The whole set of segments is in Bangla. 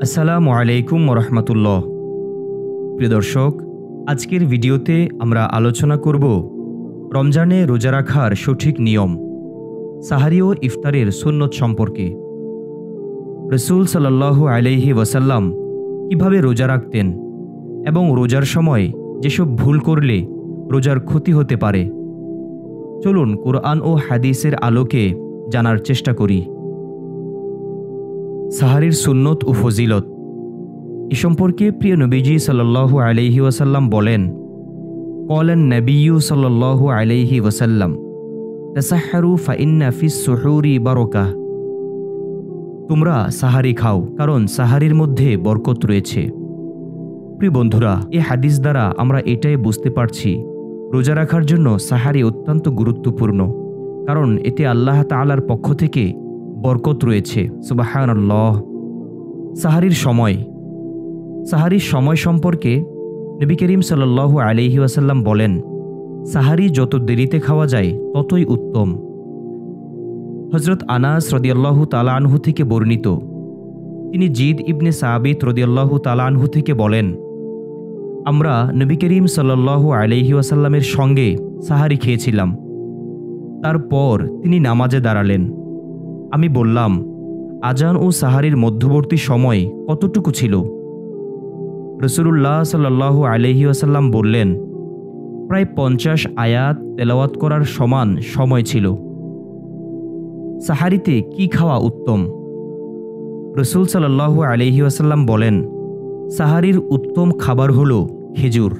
আসসালামু আলাইকুম রহমতুল্লাহ। প্রিয় দর্শক, আজকের ভিডিওতে আমরা আলোচনা করব রমজানে রোজা রাখার সঠিক নিয়ম, সাহারি ও ইফতারের সুন্নত সম্পর্কে। রসুল সাল্লাল্লাহু আলাইহি ওয়াসাল্লাম কিভাবে রোজা রাখতেন এবং রোজার সময় যেসব ভুল করলে রোজার ক্ষতি হতে পারে, চলুন কোরআন ও হাদিসের আলোকে জানার চেষ্টা করি। সাহারির সুন্নত ও ফজিলত এ সম্পর্কে প্রিয় নবীজি সাল্লাল্লাহু আলাইহি ওয়াসাল্লাম বলেন, ক্বালান নবিয়্যু সাল্লাল্লাহু আলাইহি ওয়াসাল্লাম, তাসাহহারু ফাইন্না ফিস সুহুরি বারাকাহ। তোমরা সাহারি খাও, কারণ সাহারির মধ্যে বরকত রয়েছে। প্রিয় বন্ধুরা, এই হাদিস দ্বারা আমরা এটাই বুঝতে পারছি রোজা রাখার জন্য সাহারি অত্যন্ত গুরুত্বপূর্ণ, কারণ এতে আল্লাহ তাআলার পক্ষ থেকে বরকত রয়েছে। সুবহানাল্লাহ। সাহারির সময় সম্পর্কে নবী করিম সাল্লাল্লাহু আলাইহি ওয়াসাল্লাম বলেন, সাহারি যত দেরিতে খাওয়া যায় ততই উত্তম। হযরত আনাস রাদিয়াল্লাহু তাআলা আনহু থেকে বর্ণিত, তিনি জিদ ইবনে সাবিত রাদিয়াল্লাহু তাআলা আনহু থেকে বলেন, আমরা নবী করিম সাল্লাল্লাহু আলাইহি ওয়াসাল্লামের সঙ্গে সাহারি খেয়েছিলাম। তারপর তিনি নামাজে দাঁড়ালেন। আমি বললাম, আজান ও সাহারির মধ্যবর্তী সময় কতটুকু ছিল? রাসূলুল্লাহ সাল্লাল্লাহু আলাইহি ওয়াসাল্লাম বললেন, প্রায় 50 আয়াত তেলাওয়াত করার সমান সময় ছিল। সাহারিতে কি খাওয়া উত্তম? রাসূল সাল্লাল্লাহু আলাইহি ওয়াসাল্লাম বলেন, সাহারির উত্তম খাবার হলো খেজুর।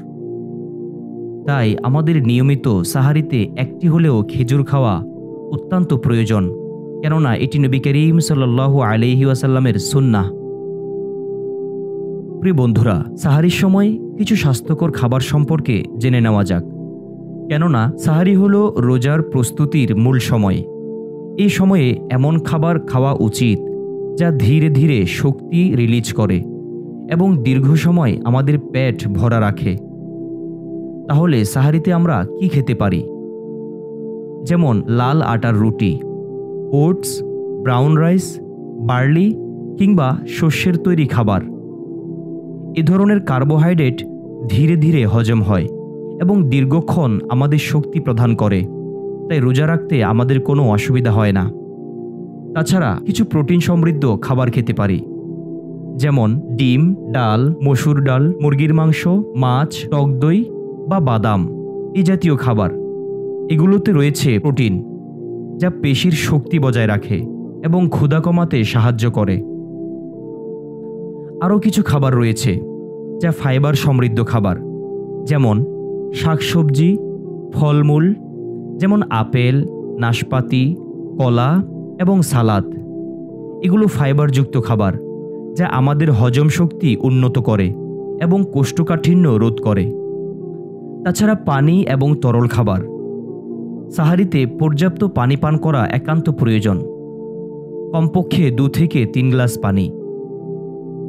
তাই আমাদের নিয়মিত সাহারিতে একটি হলেও খেজুর খাওয়া অত্যন্ত প্রয়োজন, কেননা এটি নবী করিম সাল্লাল্লাহু আলাইহি ওয়াসাল্লামের সুন্নাহ। প্রিয় বন্ধুরা, সাহারির সময় কিছু স্বাস্থ্যকর খাবার সম্পর্কে জেনে নেওয়া যাক, কেননা সাহারি হলো রোজার প্রস্তুতির মূল সময়। এই সময়ে এমন খাবার খাওয়া উচিত যা ধীরে ধীরে শক্তি রিলিজ করে এবং দীর্ঘ সময় আমাদের পেট ভরা রাখে। তাহলে সাহারিতে আমরা কি খেতে পারি? যেমন লাল আটার রুটি, ওটস, ব্রাউন রাইস, বার্লি কিংবা শস্যের তৈরি খাবার। এ ধরনের কার্বোহাইড্রেট ধীরে ধীরে হজম হয় এবং দীর্ঘক্ষণ আমাদের শক্তি প্রদান করে, তাই রোজা রাখতে আমাদের কোনো অসুবিধা হয় না। তাছাড়া কিছু প্রোটিন সমৃদ্ধ খাবার খেতে পারি, যেমন ডিম, ডাল, মসুর ডাল, মুরগির মাংস, মাছ, টক দই বা বাদাম এই জাতীয় খাবার। এগুলোতে রয়েছে প্রোটিন, যা পেশির শক্তি বজায় রাখে এবং ক্ষুধা কমাতে সাহায্য করে। আরও কিছু খাবার রয়েছে যা ফাইবার সমৃদ্ধ খাবার, যেমন শাকসবজি, ফলমূল, যেমন আপেল, নাশপাতি, কলা এবং সালাদ। এগুলো ফাইবারযুক্ত খাবার যা আমাদের হজম শক্তি উন্নত করে এবং কোষ্ঠকাঠিন্য রোধ করে। তাছাড়া পানি এবং তরল খাবার। সাহারিতে পর্যাপ্ত পানি পান করা একান্ত প্রয়োজন, কমপক্ষে 2 থেকে 3 গ্লাস পানি।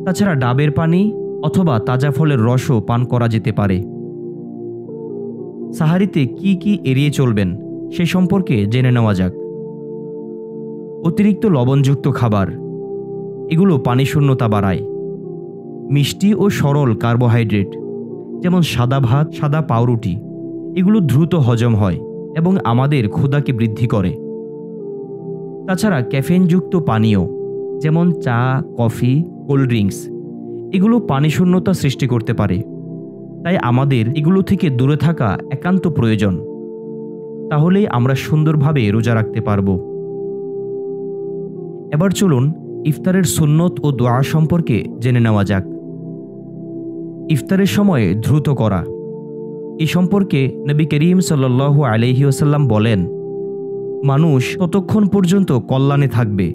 তাছাড়া ডাবের পানি অথবা তাজা ফলের রসও পান করা যেতে পারে। সাহারিতে কি কি এড়িয়ে চলবেন সে সম্পর্কে জেনে নেওয়া যাক। অতিরিক্ত লবণযুক্ত খাবার, এগুলো পানি শূন্যতা বাড়ায়। মিষ্টি ও সরল কার্বোহাইড্রেট, যেমন সাদা ভাত, সাদা পাউরুটি, এগুলো দ্রুত হজম হয় এবং আমাদের ক্ষুধাকে বৃদ্ধি করে। তাছাড়া ক্যাফেইনযুক্ত পানীয়, যেমন চা, কফি, কোল্ড ড্রিঙ্কস, এগুলো পানি শূন্যতা সৃষ্টি করতে পারে, তাই আমাদের এগুলো থেকে দূরে থাকা একান্ত প্রয়োজন। তাহলেই আমরা সুন্দরভাবে রোজা রাখতে পারব। এবার চলুন ইফতারের সুন্নত ও দোয়া সম্পর্কে জেনে নেওয়া যাক। ইফতারের সময় দ্রুত করা, এ সম্পর্কে নবী করিম সাল্লাল্লাহু আলাইহি ওয়াসাল্লাম বলেন, মানুষ ততক্ষণ পর্যন্ত কল্যাণে থাকবে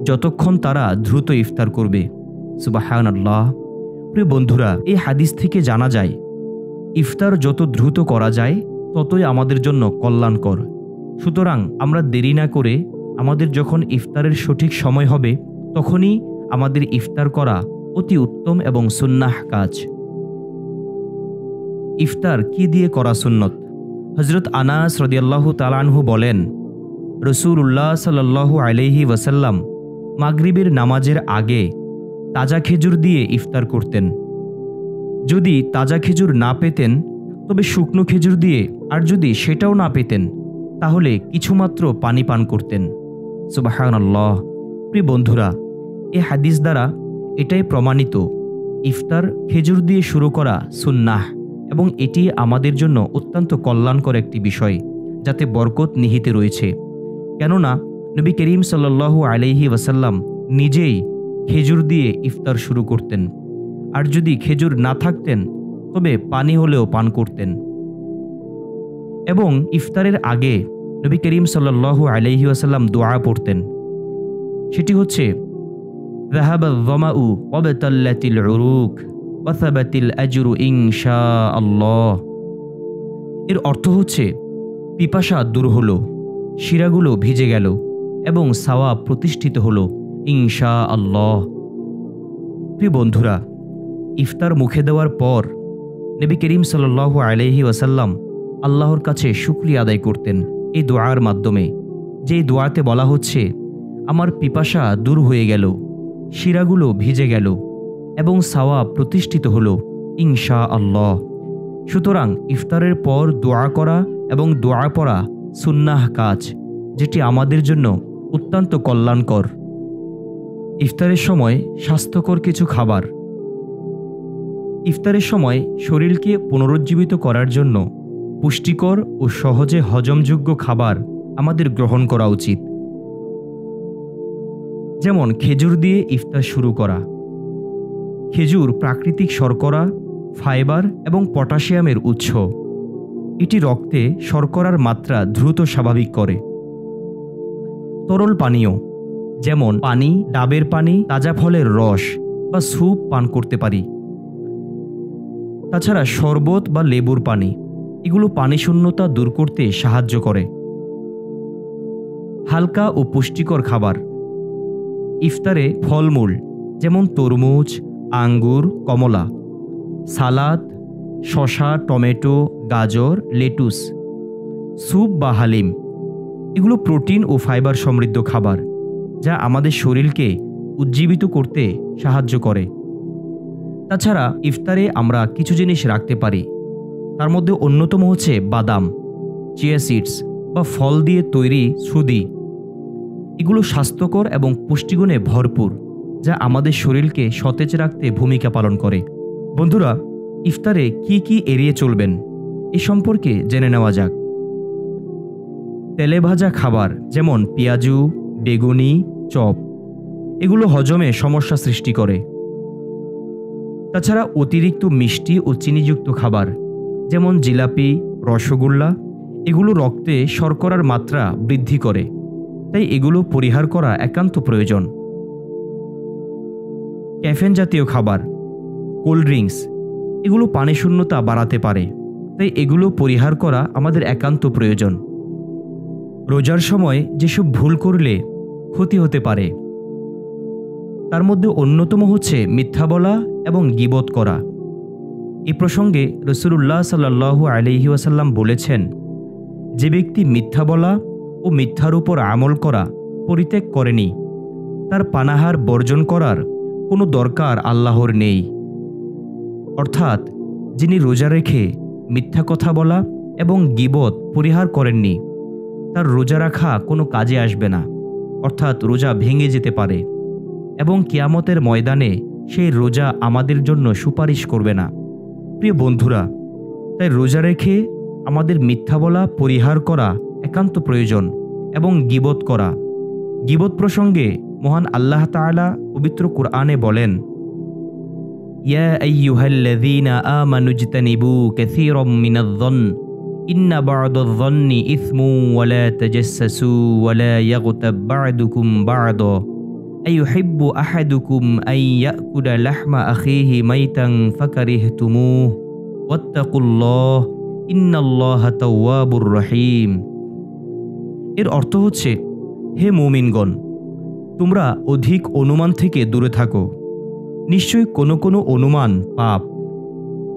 যতক্ষণ তারা দ্রুত ইফতার করবে। সুবহানাল্লাহ। প্রিয় বন্ধুরা, এই হাদিস থেকে জানা যায় ইফতার যত দ্রুত করা যায় ততই আমাদের জন্য কল্যাণকর। সুতরাং আমরা দেরি না করে আমাদের যখন ইফতারের সঠিক সময় হবে তখনই আমাদের ইফতার করা অতি উত্তম এবং সুন্নাহ কাজ। ইফতার কি দিয়ে করা সুন্নত? হযরত আনাস রাদিয়াল্লাহু তাআলা আনহু বলেন, রাসূলুল্লাহ সাল্লাল্লাহু আলাইহি ওয়াসাল্লাম মাগরিবের নামাজের আগে তাজা খেজুর দিয়ে ইফতার করতেন। যদি তাজা খেজুর না পেতেন তবে শুকনো খেজুর দিয়ে, আর যদি সেটাও না পেতেন তাহলে কিছুমাত্র পানি পান করতেন। সুবহানাল্লাহ। প্রিয় বন্ধুরা, এ হাদিস দ্বারা এটাই প্রমাণিত ইফতার খেজুর দিয়ে শুরু করা সুন্নাহ, এবং এটি আমাদের জন্য অত্যন্ত কল্যাণকর একটি বিষয়, যাতে বরকত নিহিত রয়েছে। কেননা নবী করিম সাল্লাল্লাহু আলাইহি ওয়াসাল্লাম নিজেই খেজুর দিয়ে ইফতার শুরু করতেন, আর যদি খেজুর না থাকতেন তবে পানি হলেও পান করতেন। এবং ইফতারের আগে নবী করিম সাল্লাল্লাহু আলাইহি ওয়াসাল্লাম দোয়া পড়তেন, সেটি হচ্ছে যাহাবা যামাউ ওয়াবতাল্লাতিল উরুক ওয়াসাবাতিল আজরু ইনশাআল্লাহ। এর অর্থ হচ্ছে পিপাসা দূর হলো, শিরাগুলো ভিজে গেল এবং সওয়াব প্রতিষ্ঠিত হলো ইনশাআল্লাহ। প্রিয় বন্ধুরা, ইফতার মুখে দেওয়ার পর নবী করিম সাল্লাল্লাহু আলাইহি ওয়াসাল্লাম আল্লাহর কাছে শুকরিয়া আদায় করতেন এই দোয়ার মাধ্যমে, যেই দোয়াতে বলা হচ্ছে আমার পিপাসা দূর হয়ে গেল, শিরাগুলো ভিজে গেল এবং সওয়াব প্রতিষ্ঠিত হলো ইনশাআল্লাহ। সুতরাং ইফতারের পর দোয়া করা এবং দোয়া পড়া সুন্নাহ কাজ, যেটি আমাদের জন্য অত্যন্ত কল্যাণকর। ইফতারের সময় স্বাস্থ্যকর কিছু খাবার। ইফতারের সময় শরীরকে পুনরুজ্জীবিত করার জন্য পুষ্টিকর ও সহজে হজমযোগ্য খাবার আমাদের গ্রহণ করা উচিত। যেমন খেজুর দিয়ে ইফতার শুরু করা। খেজুর প্রাকৃতিক শর্করা, ফাইবার এবং পটাশিয়ামের উৎস। এটি রক্তে শর্করার মাত্রা দ্রুত স্বাভাবিক করে। তরল পানীয়, যেমন পানি, ডাবের পানি, তাজা ফলের রস বা স্যুপ পান করতে পারি। তাছাড়া শরবত বা লেবুর পানি, এগুলো পানি শূন্যতা দূর করতে সাহায্য করে। হালকা ও পুষ্টিকর খাবার। ইফতারে ফলমূল যেমন তরমুজ, আঙ্গুর, কমলা, সালাদ, শসা, টমেটো, গাজর, লেটুস, স্যুপ বা হালিম, এগুলো প্রোটিন ও ফাইবার সমৃদ্ধ খাবার, যা আমাদের শরীরকে উজ্জীবিত করতে সাহায্য করে। তাছাড়া ইফতারে আমরা কিছু জিনিস রাখতে পারি, তার মধ্যে অন্যতম হচ্ছে বাদাম, চিয়া সিডস বা ফল দিয়ে তৈরি স্মুদি। এগুলো স্বাস্থ্যকর এবং পুষ্টিগুণে ভরপুর, যা আমাদের শরীরকে সতেজ রাখতে ভূমিকা পালন করে। বন্ধুরা, ইফতারে কি কি এড়িয়ে চলবেন এ সম্পর্কে জেনে নেওয়া যাক। তেলে ভাজা খাবার যেমন পেঁয়াজু, বেগুনি, চপ, এগুলো হজমে সমস্যা সৃষ্টি করে। তাছাড়া অতিরিক্ত মিষ্টি ও চিনিযুক্ত খাবার যেমন জিলাপি, রসগোল্লা, এগুলো রক্তে শর্করার মাত্রা বৃদ্ধি করে, তাই এগুলো পরিহার করা একান্ত প্রয়োজন। ক্যাফেন জাতীয় খাবার, কোল্ড ড্রিঙ্কস, এগুলো পানি শূন্যতা বাড়াতে পারে, তাই এগুলো পরিহার করা আমাদের একান্ত প্রয়োজন। রোজার সময় যেসব ভুল করলে ক্ষতি হতে পারে, তার মধ্যে অন্যতম হচ্ছে মিথ্যা বলা এবং গীবত করা। এ প্রসঙ্গে রাসূলুল্লাহ সাল্লাল্লাহু আলাইহি ওয়াসাল্লাম বলেছেন, যে ব্যক্তি মিথ্যা বলা ও মিথ্যার উপর আমল করা পরিত্যাগ করেনি, তার পানাহার বর্জন করার কোনো দরকার আল্লাহর নেই। অর্থাৎ যিনি রোজা রেখে মিথ্যা কথা বলা এবং গীবত পরিহার করেননি, তার রোজা রাখা কোনো কাজে আসবে না, অর্থাৎ রোজা ভেঙে যেতে পারে এবং কিয়ামতের ময়দানে সেই রোজা আমাদের জন্য সুপারিশ করবে না। প্রিয় বন্ধুরা, তাই রোজা রেখে আমাদের মিথ্যা বলা পরিহার করা একান্ত প্রয়োজন এবং গীবত করা। গীবত প্রসঙ্গে মহান আল্লাহ তাআলা পবিত্র কুরআনে বলেন, ইয়া আইয়ুহাল্লাযীনা আমানু ইজতানিবু কাসীরাম মিনায-যন্ন ইন্না বা'দায-যন্নি ইসমুন ওয়া লা তাজাসসাসু ওয়া লা ইয়াগতাব বা'দুকুম বা'দা আইয়ুহিব্বু আহাদুকুম আন ইয়াকুলা লাহমা আখিহি মাইতান ফাকারিহতুমুহু ওয়াত্তাকুল্লাহ ইন্নাল্লাহা তাওয়াবুর রহিম। এর অর্থ হচ্ছে, হে মুমিনগণ, তোমরা অধিক অনুমান থেকে দূরে থাকো। নিশ্চয়ই কোনো কোনো অনুমান পাপ,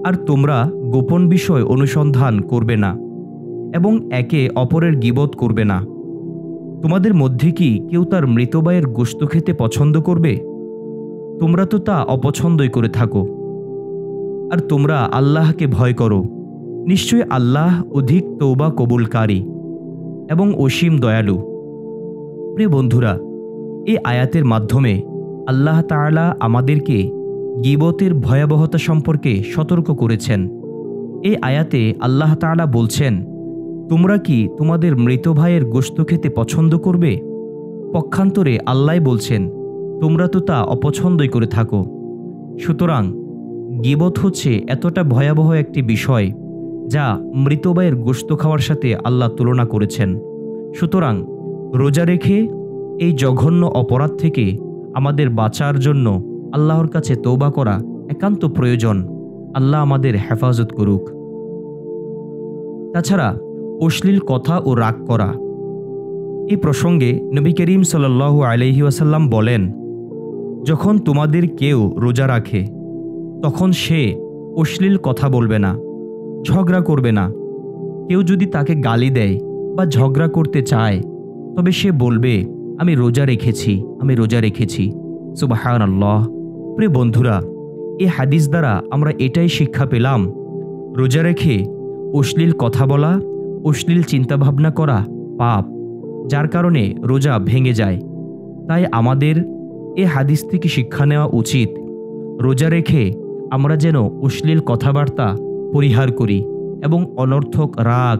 আর তোমরা গোপন বিষয় অনুসন্ধান করবে না এবং একে অপরের গীবত করবে না। তোমাদের মধ্যে কি কেউ তার মৃতবায়ের গোশত খেতে পছন্দ করবে? তোমরা তো তা অপছন্দই করে থাকো। আর তোমরা আল্লাহকে ভয় করো, নিশ্চয়ই আল্লাহ অধিক তওবা কবুলকারী এবং অসীম দয়ালু। প্রিয় বন্ধুরা, এই আয়াতের মাধ্যমে আল্লাহ তাআলা আমাদেরকে গীবতের ভয়াবহতা সম্পর্কে সতর্ক করেছেন। এই আয়াতে আল্লাহ তাআলা বলছেন, তোমরা কি তোমাদের মৃত ভাইয়ের গোশত খেতে পছন্দ করবে? পক্ষান্তরে আল্লাহ বলছেন, তোমরা তো তা অপছন্দই করে থাকো। সুতরাং গীবত হচ্ছে এতটা ভয়াবহ একটি বিষয় যা মৃত ভাইয়ের গোশত খাওয়ার সাথে আল্লাহ তুলনা করেছেন। সুতরাং রোজা রেখে এই জঘন্য অপরাধ থেকে আমাদের বাঁচার জন্য আল্লাহর কাছে তওবা করা একান্ত প্রয়োজন। আল্লাহ আমাদের হেফাজত করুক। তাছাড়া অশ্লীল কথা ও রাগ করা, এই প্রসঙ্গে নবী করিম সাল্লাল্লাহু আলাইহি ওয়াসাল্লাম বলেন, যখন তোমাদের কেউ রোজা রাখে তখন সে অশ্লীল কথা বলবে না, ঝগড়া করবে না। কেউ যদি তাকে গালি দেয় বা ঝগড়া করতে চায় তবে সে বলবে, আমি রোজা রেখেছি, আমি রোজা রেখেছি। সুবহানাল্লাহ। প্রিয় বন্ধুরা, এই হাদিস দ্বারা আমরা এটাই শিক্ষা পেলাম, রোজা রেখে অশ্লীল কথা বলা, অশ্লীল চিন্তাভাবনা করা পাপ, যার কারণে রোজা ভেঙে যায়। তাই আমাদের এ হাদিস থেকে শিক্ষা নেওয়া উচিত, রোজা রেখে আমরা যেন অশ্লীল কথাবার্তা পরিহার করি এবং অনর্থক রাগ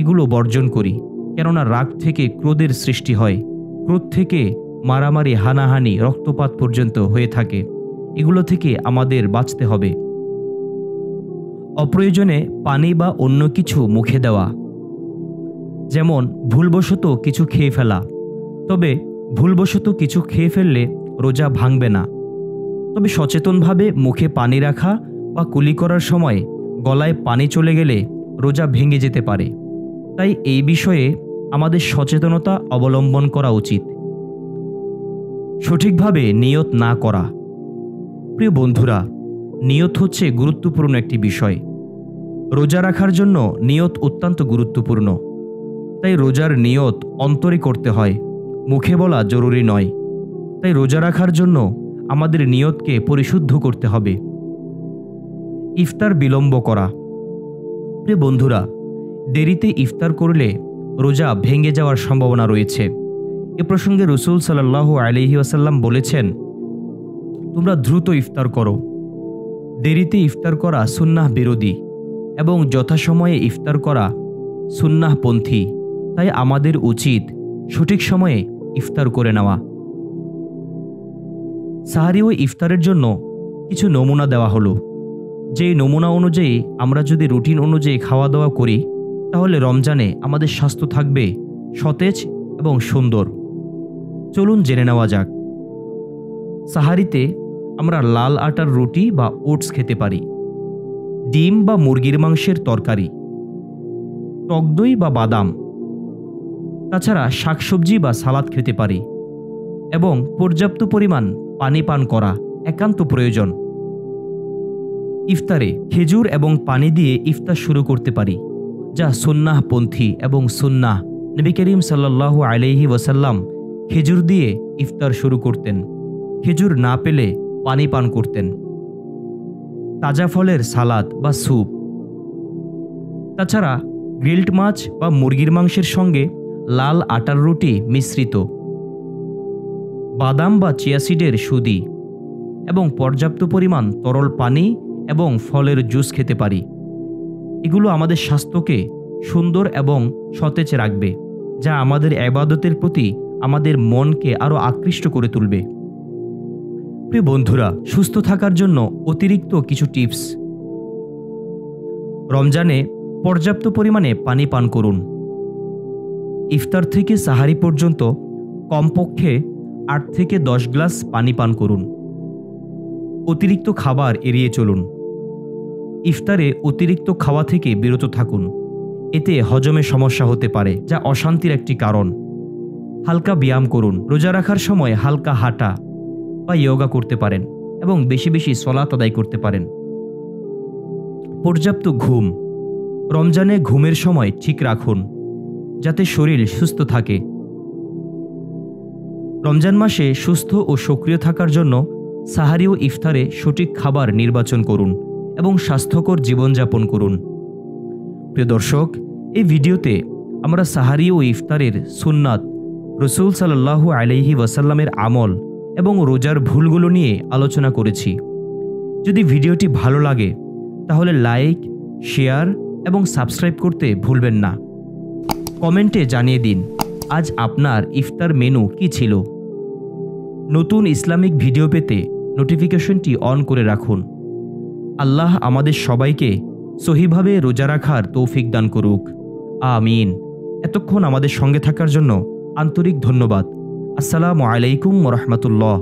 এগুলো বর্জন করি। কেননা রাগ থেকে ক্রোধের সৃষ্টি হয়, ক্রোধ থেকে মারামারি, হানাহানি, রক্তপাত পর্যন্ত হয়ে থাকে। এগুলো থেকে আমাদের বাঁচতে হবে। অপ্রয়োজনে পানি বা অন্য কিছু মুখে দেওয়া, যেমন ভুলবশত কিছু খেয়ে ফেলা। তবে ভুলবশত কিছু খেয়ে ফেললে রোজা ভাঙবে না। তবে সচেতনভাবে মুখে পানি রাখা বা কুলি করার সময় গলায় পানি চলে গেলে রোজা ভেঙে যেতে পারে। তাই এই বিষয়ে আমাদের সচেতনতা অবলম্বন করা উচিত। সঠিকভাবে নিয়ত না করা। প্রিয় বন্ধুরা, নিয়ত হচ্ছে গুরুত্বপূর্ণ একটি বিষয়। রোজা রাখার জন্য নিয়ত অত্যন্ত গুরুত্বপূর্ণ। তাই রোজার নিয়ত অন্তরে করতে হয়, মুখে বলা জরুরি নয়। তাই রোজা রাখার জন্য আমাদের নিয়তকে পরিশুদ্ধ করতে হবে। ইফতার বিলম্ব করা। প্রিয় বন্ধুরা, দেরিতে ইফতার করলে রোজা ভেঙে যাওয়ার সম্ভাবনা রয়েছে। এ প্রসঙ্গে রাসূল সাল্লাল্লাহু আলাইহি ওয়াসাল্লাম বলেছেন, তোমরা দ্রুত ইফতার করো। দেরিতে ইফতার করা সুন্নাহ বিরোধী এবং যথাসময়ে ইফতার করা সুন্নাহপন্থী। তাই আমাদের উচিত সঠিক সময়ে ইফতার করে নেওয়া। সাহারি ও ইফতারের জন্য কিছু নমুনা দেওয়া হলো। যেই নমুনা অনুযায়ী আমরা যদি রুটিন অনুযায়ী খাওয়া দাওয়া করি তাহলে রমজানে আমাদের স্বাস্থ্য থাকবে সতেজ এবং সুন্দর। চলুন জেনে নেওয়া যাক। সাহারিতে আমরা লাল আটার রুটি বা ওটস খেতে পারি, ডিম বা মুরগির মাংসের তরকারি, টক দই বা বাদাম। তাছাড়া শাকসবজি বা সালাদ খেতে পারি এবং পর্যাপ্ত পরিমাণ পানি পান করা একান্ত প্রয়োজন। ইফতারে খেজুর এবং পানি দিয়ে ইফতার শুরু করতে পারি, যা সুন্নাহপন্থী এবং সুন্নাহ। নবী করিম সাল্লাল্লাহু আলাইহি ওয়াসাল্লাম খেজুর দিয়ে ইফতার শুরু করতেন, খেজুর না পেলে পানি পান করতেন। তাজা ফলের সালাদ বা স্যুপ। তাছাড়া গ্রিলড মাছ বা মুরগির মাংসের সঙ্গে লাল আটার রুটি মিশ্রিত, বাদাম বা চিয়া সিডের সুদি এবং পর্যাপ্ত পরিমাণ তরল পানি এবং ফলের জুস খেতে পারি। এগুলো আমাদের স্বাস্থ্যকে সুন্দর এবং সতেজ রাখবে, যা আমাদের ইবাদতের প্রতি আমাদের মনকে আরও আকৃষ্ট করে তুলবে। প্রিয় বন্ধুরা, সুস্থ থাকার জন্য অতিরিক্ত কিছু টিপস। রমজানে পর্যাপ্ত পরিমাণে পানি পান করুন। ইফতার থেকে সাহারি পর্যন্ত কমপক্ষে 8 থেকে 10 গ্লাস পানি পান করুন। অতিরিক্ত খাবার এড়িয়ে চলুন। ইফতারে অতিরিক্ত খাওয়া থেকে বিরত থাকুন, এতে হজমে সমস্যা হতে পারে, যা অশান্তির একটি কারণ। হালকা ব্যায়াম করুন। রোজা রাখার সময় হালকা হাঁটা বা যোগা করতে পারেন এবং বেশি বেশি সালাত আদায় করতে পারেন। পর্যাপ্ত ঘুম। রমজানে ঘুমের সময় ঠিক রাখুন যাতে শরীর সুস্থ থাকে। রমজান মাসে সুস্থ ও সক্রিয় থাকার জন্য সাহারি ও ইফতারে সঠিক খাবার নির্বাচন করুন এবং স্বাস্থ্যকর জীবনযাপন করুন। প্রিয় দর্শক, এই ভিডিওতে আমরা সাহারি ও ইফতারের সুন্নাত, রসুল সাল্লাল্লাহু আলাইহি ওয়াসাল্লামের আমল এবং রোজার ভুলগুলো নিয়ে আলোচনা করেছি। যদি ভিডিওটি ভালো লাগে তাহলে লাইক, শেয়ার এবং সাবস্ক্রাইব করতে ভুলবেন না। কমেন্টে জানিয়ে দিন আজ আপনার ইফতার মেনু কি ছিল। নতুন ইসলামিক ভিডিও পেতে নোটিফিকেশনটি অন করে রাখুন। আল্লাহ আমাদের সবাইকে সহিভাবে রোজা রাখার তৌফিক দান করুক। আমিন। এতক্ষণ আমাদের সঙ্গে থাকার জন্য আন্তরিক ধন্যবাদ। আসসালামু আলাইকুম ওয়া রাহমাতুল্লাহ।